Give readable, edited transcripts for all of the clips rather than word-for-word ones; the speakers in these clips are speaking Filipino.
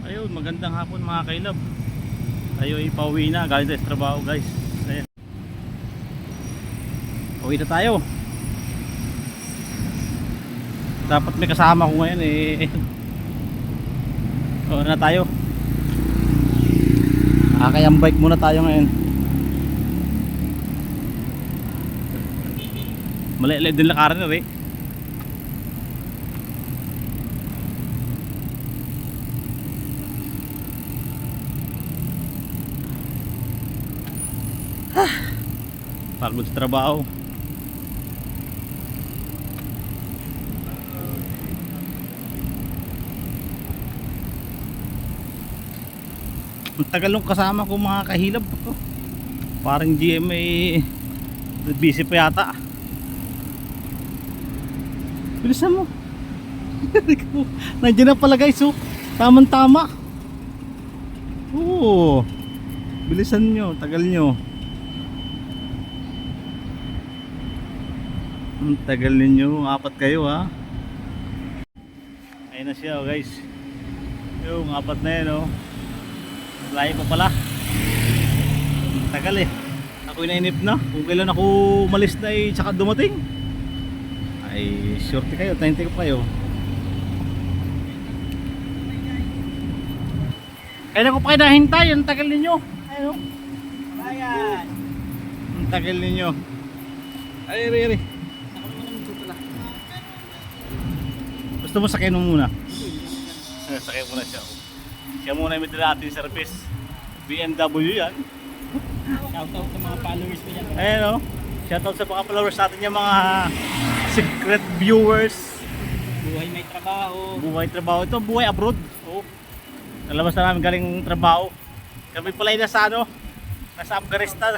Ayun, magandang hapon mga kailab. Tayo ay pauwi na, galing sa trabaho guys. Ayan. Pauwi na tayo. Dapat may kasama ko ngayon eh. O na tayo. Kayang bike muna tayo ngayon. Mali-mali din lakaran na rin. Pagod sa trabaho. Ang tagal nung kasama ko mga kahilab. Parang GMA busy pa yata. Bilisan mo. Nandiyan na pala guys, oh. Tamang tama. Oo. Bilisan nyo, tagal nyo. Ang tagal ninyo, apat kayo ha. Ayun na siya, oh, guys. Yung apat na yan, oh. Layo pa pala. Ang tagal eh. Ako'y nainip na. Kung kailan ako umalis na eh, tsaka dumating. Ay, shorty kayo, 90 ko kayo. Kailan ko pa kayo nahintay, ang tagal ninyo. Ayun, oh. Ayan. Ang tagal ninyo. Ay, ay. Gusto mo sakyan mo muna? Sakyan muna siya. Siya muna yung medyo natin service. BMW yan. Shoutout sa mga followers ko yan. Ayan o. Shoutout sa mga followers natin yung mga secret viewers. Buhay may trabaho. Buhay trabaho. Ito buhay abroad. Oh. Nalabas na namin galing trabaho. Kami pala yung nasa ano? Nasa Afghanistan.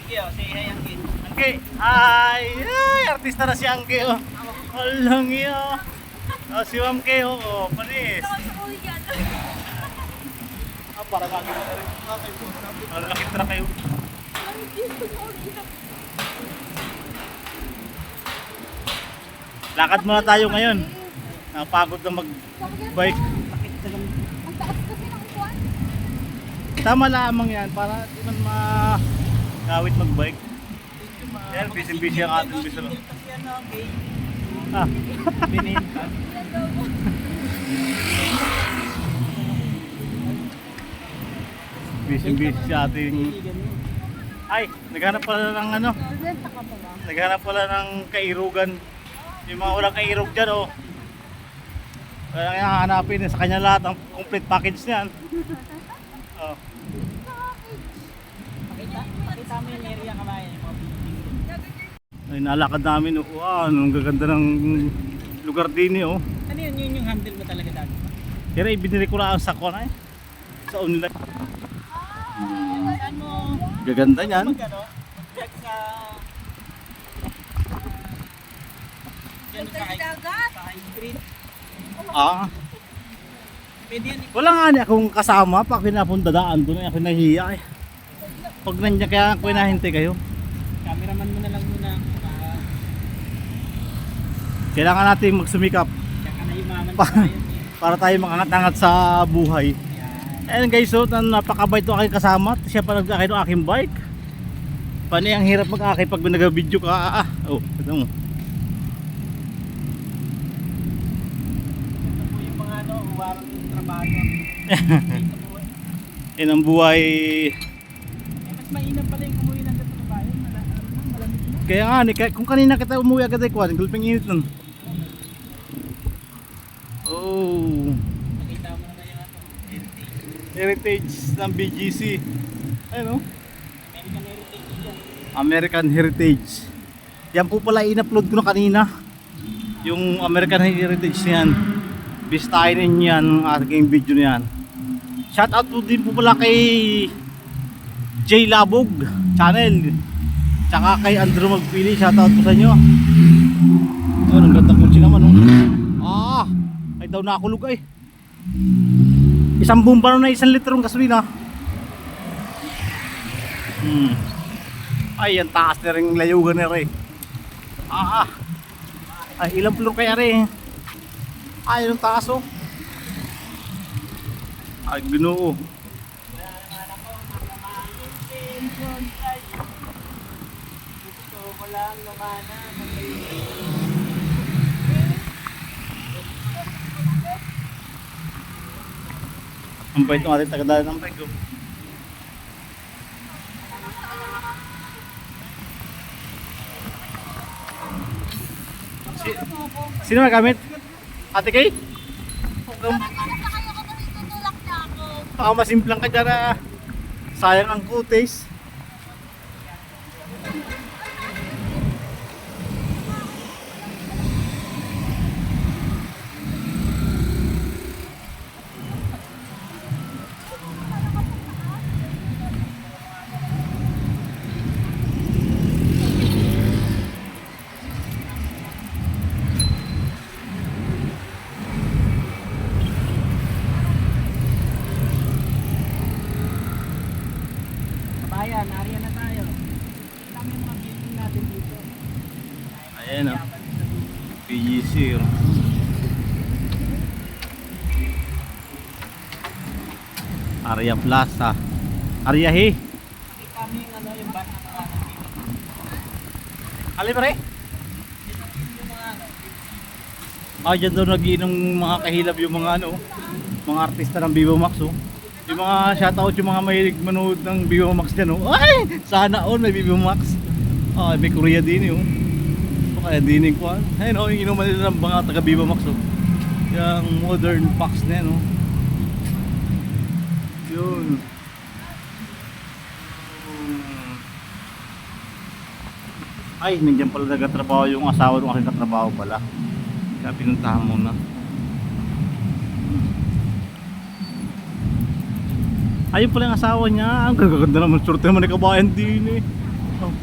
Say hi, Angkin. Angki, hi! Ay, artista na si Angki, oh. Walang iyo. Oh, si Angki, oh, panis. Para lagi na rin. Laki tra kayo. Lakad muna tayo ngayon. Napagod na mag-bike. Ang taas kasi ng upuan. Tama lamang yan para di man gawit mag-bike. Yan, busy-busy ang ating bisolo. Ah, Bininta. busy-busy sa ating... Ay, naghanap pala ng ano? Renta ka pa ba? Naghanap pala ng kairugan. Yung mga walang kairug dyan, oh. Kaya hahanapin sa kanya lahat ang complete package niyan. Oh. Pakita mo yung area kabayan. Yung mga building. Ay, nalakad namin, oh. Wow, ang gaganda ng lugar din, oh. Ano yun? Yun yung handle mo talaga dati. Kaya ibinili ko lang sa kona, eh. Sa online. Saan mo? Gaganda niyan. Mag-ano? Check sa... Diyan sa high street. Ah. Pwede yan. Wala nga niya akong kasama pa pinapunta daan doon. Ako nahihiya, eh. Pag nandiyan kaya ako hinahintay kayo. Cameraman mo na lang muna. Kailangan natin magsumikap Tsaka na yumaman Pa- tayo. para tayo makangat-angat sa buhay. Ayan guys, so napakabait ito aking kasama. Siya pa nag-akay ng aking bike. Paano ang hirap mag-akay pag nag-video ka? Oh, ito mo. Ito po yung mga ano, uwarang yung trabaho. Yan ang buhay. Mas mainam pala yung umuwi ng trabaho. Malamig na. Kaya nga, kung kanina kita umuwi agad ay kuwan, gulping init nun. Oh, Nakita mo na yung ano, heritage ng BGC. Ayun, oh. American Heritage yan. American Heritage. Yan po pala in-upload ko na kanina. Yung American Heritage niyan. Bistahin ninyo yan ang aking video niyan. Shout out po din po pala kay J Labog channel. Tsaka kay Andrew Magpili. Shout out po sa inyo. Oh, ang ganda kutsi naman, oh. Ah, ay daw nakulog ay. Isang bomba na 1 litrong gasolina. Ay, ang taas na rin layugan na rin. Ay, ilang floor kaya rin? Ay, yung taas oh. Ay, Ginoo. Gusto ko lang lumana. Ang bait ng ating tagadala ng bike oh. Sino magamit? Ate Kay? Baka masimplang ka dyan ah. Sayang ang kutis. Kabayan, area na tayo. Kami mga building natin dito. Ayan oh. PGC oh. Area Plaza. Area He. Nakita mo yung ano, yung van na nakanan dito. Alin pare? Yung mga ano, Dyan doon nagiinom mga kahilab yung mga ano, mga artista ng Vivo Max oh. Yung mga shoutout yung mga mahilig manood ng Vivo Max dyan oh. Ay! Sana all may Vivo Max. May Korea din oh. Kaya dinig ko ayun oh, yung inuman nila ng mga taga Vivo Max oh. Yung modern packs na yan oh. Yun. Ay, nandiyan pala nagtatrabaho yung asawa ng aking katrabaho pala. Kaya pinuntahan muna. Ayun pala yung asawa niya. Ang gaganda naman. Surte naman ni kabayan din eh. Oh.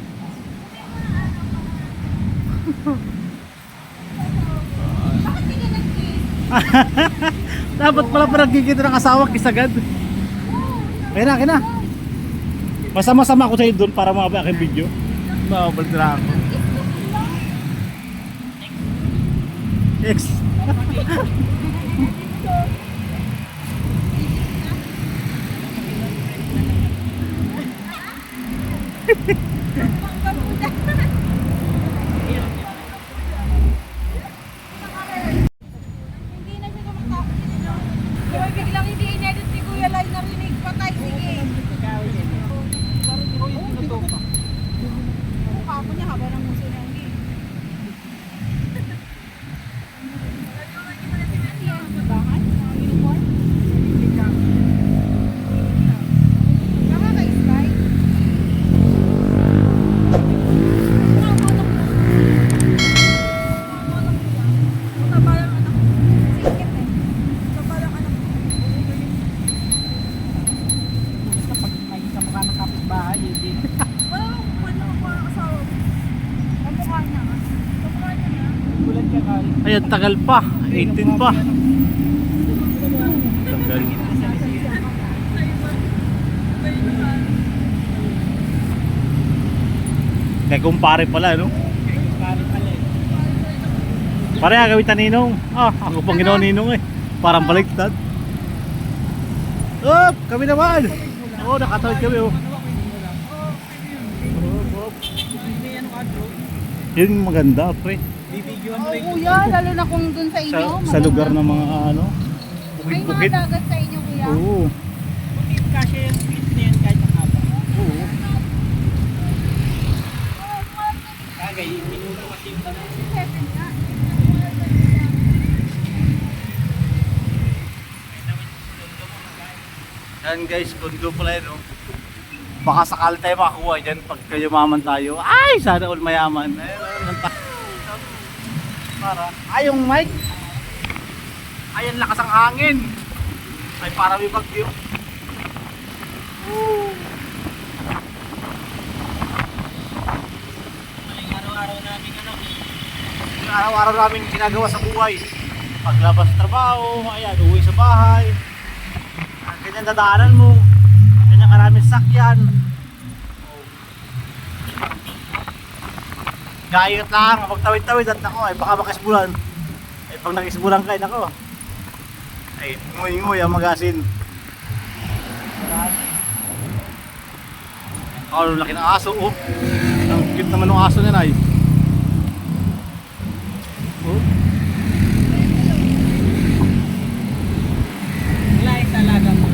Dapat pala pa nagkikita ng asawa kisagad. Kaya na. Masama-sama ako sa iyo doon para mababa aking video. Mababalik na ako. X. Hindi na siya kumakapit. Kaya biglang hindi inedit ni Kuya Lai narinig patay. Sige. gawin yan. Parang di ko yung tinutupa. Mukha ko niya haba ng muso niya. Bahan? Mga uniform? Nakaka-sky? Kapag may kamukha ng kapitbahay, hindi. Bulan ka kali. Ayan, tagal pa. 18 pa. Tagal. Kaya kumpare pala, no? Pare pala eh. Pare, agawin ta ninong. Ako pang ginawa ninong eh. Parang baliktad. Kami naman. Nakatawid kami oh. May ano ka, bro? Yun maganda, pre. Bibigyan mo Oo, rin. kuya, lalo na kung dun sa inyo. Sa lugar ng mga ano, May mga bukid-bukid. dagat sa inyo, kuya. Oo. Hindi kasi yung feet na yan kahit ang haba. Oo. Kagay, minuto kasi yung tanong. Seven nga. Yan guys, kondo pala yun oh. Baka sakali tayo makakuha dyan pag kayumaman tayo. Ay, sana all mayaman. Para. Ay, yung mic. Ay, ang lakas ang hangin. Ay, para may bagyo. Maling araw-araw namin ano. Yung araw-araw namin ginagawa sa buhay. Paglabas sa trabaho, ayan, uwi sa bahay. Ganyan dadaanan mo. Ganyan karaming sakyan. Gayot lang, magtawid-tawid at nako, ay baka makisbulan. Ay pag nakisbulan kayo, nako. Ay, nguy-nguy ang magasin. Oh, laki ng aso, oh. Ang cute naman ng aso niya, ay. Oh. Wala yung talaga mo.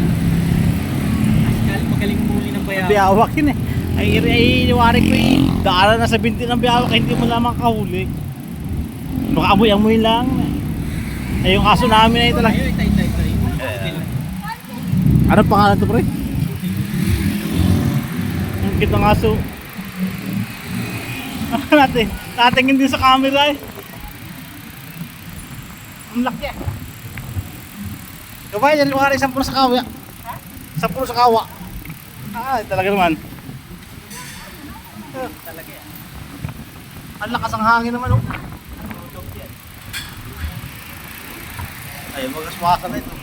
Pascal, magaling muli ng bayaw. Biyawak yun eh. Ay iwari ko eh. Daanan na sa binti ng biyawak, hindi mo lamang kahuli. Baka amoy-amoy lang. Ay yung aso namin ay talaga. Ayun, tay. Ano pangalan to, pre? Ang cute ng aso. Natingin din sa camera eh. Ang laki eh. Kabay, yan luwari 10 sa kawa. 10 sa kawa. Ah, talaga naman. Talaga yan. Ang lakas ang hangin naman oh. Ay, magaswasan na ito.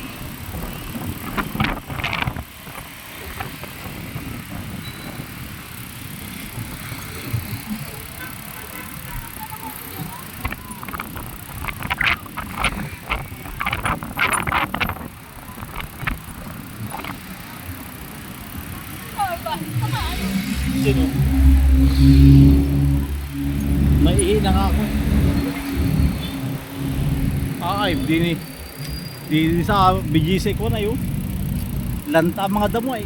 Sino? Maihi na nga ako. Ay, di sa BGC ko na yun. Lanta ang mga damo ay.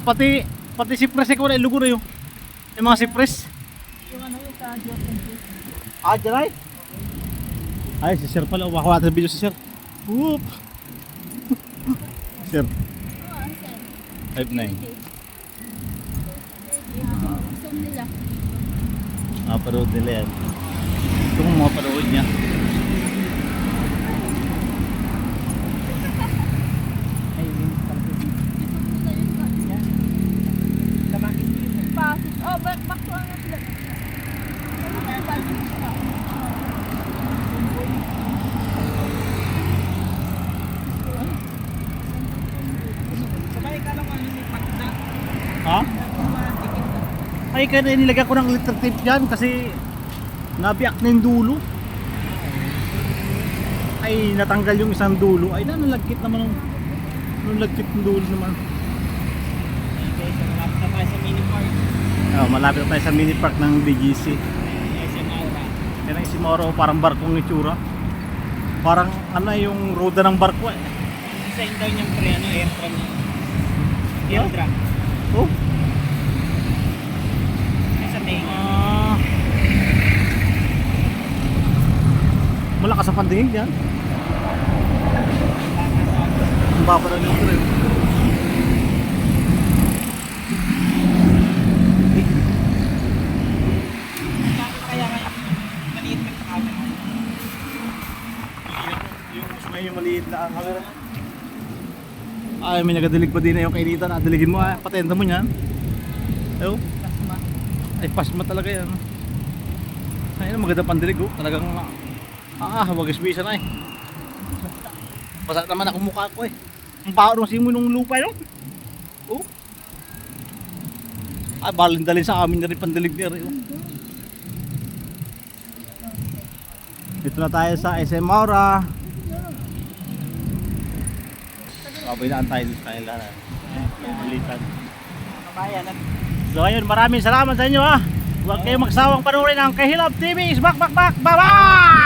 Pati si Pres ko na ilugo na yun. Yung mga si Pres. Yung ano yung sa Jordan. Ah, dyan ay. Ay, si Sir pala. Umakuha natin video si Sir. Whoop. Sir. 5'9". Mapanood nila yan. Ito kung mapanood niya. Ay, yung Tamakis ko yun. Oh, back to ano sila. Sabay ka lang ano yung pagda. Ha? Ay, kaya nilagyan ko ng electric tape dyan kasi nabiyak na yung dulo. Ay, natanggal yung isang dulo. Ay, nalagkit naman yung lagkit ng dulo naman. Okay, so malapit na tayo sa mini park. Oh, malapit na tayo sa mini park ng BGC. SM Aura. Yan ang Isimoro, parang barkong itsura. Parang ano yung roda ng barko eh. Design daw niyang pre, ano, airtram niya. Airtram. Oh, Ay, sa tenga. malakas ang pandingin yan. Ang baba na yung tren. Kaya nga, maliit pa sa camera. Yung medyo maliit na ang camera. Ay, may nagadilig pa din na yung kainitan. Diligin mo ah, patenta mo yan. Ew. Plasma. Ay, pasma talaga yan. Ay, maganda pandilig oh. Talagang wagis bisa na eh. Basa naman ako mukha ko eh. Ang baho ng simoy ng lupa no? Oh. Ay, balindalin sa amin na rin pandilig niya rin oh. Dito na tayo sa SM Aura. Kabaylaan tayo dito tayo lahat. Balitan. Kabayan, at So ayun, maraming salamat sa inyo ha. Huwag kayong magsawang panoorin ang Kahilab TV. Is back. Bye bye!